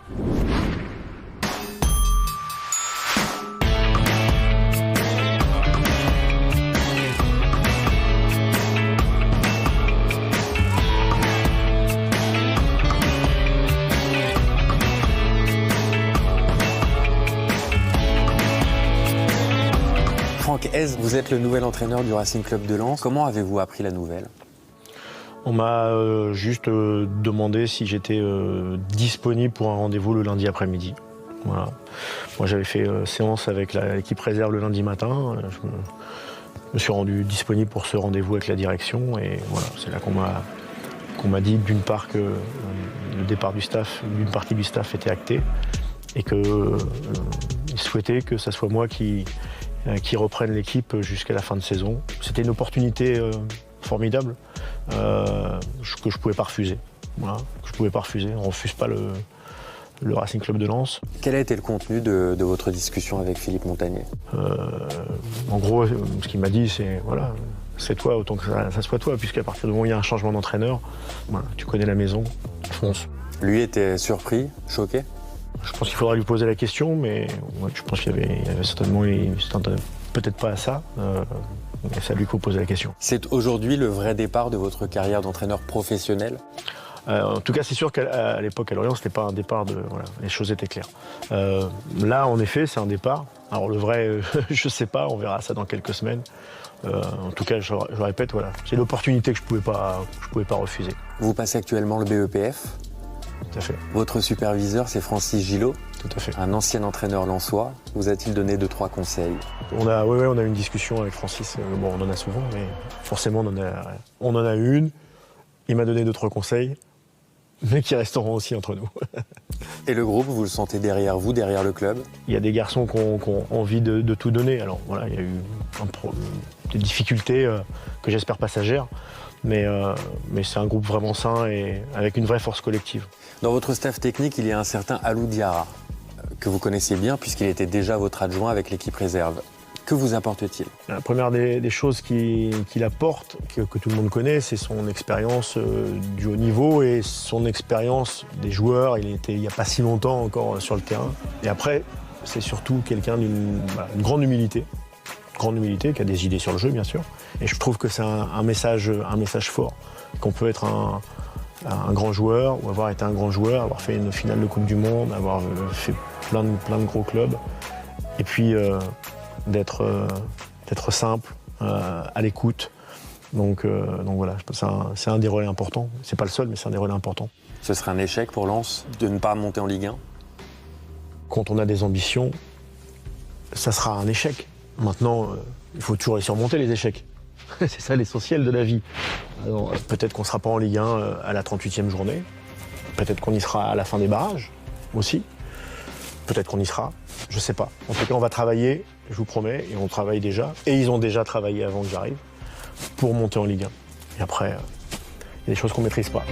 Franck Hez, vous êtes le nouvel entraîneur du Racing Club de Lens. Comment avez-vous appris la nouvelle? On m'a juste demandé si j'étais disponible pour un rendez-vous le lundi après-midi. Voilà. Moi, j'avais fait séance avec l'équipe réserve le lundi matin. Je me suis rendu disponible pour ce rendez-vous avec la direction. Et voilà, c'est là qu'on m'a dit d'une part que le départ du staff, d'une partie du staff était acté et qu'ils souhaitaient que ce soit moi qui reprenne l'équipe jusqu'à la fin de saison. C'était une opportunité formidable que je ne pouvais pas refuser. Voilà, que je pouvais pas refuser. On ne refuse pas le Racing Club de Lens. Quel a été le contenu de votre discussion avec Philippe Montagnier? En gros, ce qu'il m'a dit, c'est voilà, c'est toi autant que ça soit toi, puisqu'à partir du moment où il y a un changement d'entraîneur, voilà, tu connais la maison, fonce. Lui était surpris, choqué? Je pense qu'il faudra lui poser la question, mais ouais, je pense qu'il y avait certainement, peut-être pas à ça, mais c'est à lui qu'il faut poser la question. C'est aujourd'hui le vrai départ de votre carrière d'entraîneur professionnel? En tout cas, c'est sûr qu'à l'époque, à Lorient, c'était pas un départ de... Voilà, les choses étaient claires. Là, en effet, c'est un départ. Alors le vrai, je sais pas, on verra ça dans quelques semaines. En tout cas, je répète, voilà, c'est l'opportunité que je pouvais pas refuser. Vous passez actuellement le BEPF? Tout à fait. Votre superviseur, c'est Francis Gillot, Tout à fait. un ancien entraîneur lensois. Vous a-t-il donné 2-3 conseils? On a eu une discussion avec Francis. Bon, on en a souvent, mais forcément, on en a une. Il m'a donné 2-3 conseils, mais qui resteront aussi entre nous. Et le groupe, vous le sentez derrière vous, derrière le club? Il y a des garçons qui ont envie de tout donner. Alors voilà, il y a eu des difficultés que j'espère passagères, mais c'est un groupe vraiment sain et avec une vraie force collective. Dans votre staff technique, il y a un certain Alou Diarra, que vous connaissez bien puisqu'il était déjà votre adjoint avec l'équipe réserve. Que vous apporte-t-il? La première des choses qu'il apporte, que tout le monde connaît, c'est son expérience du haut niveau et son expérience des joueurs. Il était il n'y a pas si longtemps encore sur le terrain. Et après, c'est surtout quelqu'un d'une grande humilité. Grande humilité, qui a des idées sur le jeu, bien sûr. Et je trouve que c'est un message fort, qu'on peut être un grand joueur, ou avoir été un grand joueur, avoir fait une finale de Coupe du Monde, avoir fait plein de gros clubs. Et puis d'être simple, à l'écoute. Donc voilà, c'est un des relais importants. C'est pas le seul, mais c'est un des relais importants. Ce serait un échec pour Lens de ne pas monter en Ligue 1? Quand on a des ambitions, ça sera un échec. Maintenant, il faut toujours les surmonter, les échecs. C'est ça l'essentiel de la vie. Alors, peut-être qu'on ne sera pas en Ligue 1 à la 38e journée. Peut-être qu'on y sera à la fin des barrages aussi. Peut-être qu'on y sera, je ne sais pas. En tout cas, on va travailler, je vous promets, et on travaille déjà. Et ils ont déjà travaillé avant que j'arrive pour monter en Ligue 1. Et après, il y a des choses qu'on ne maîtrise pas.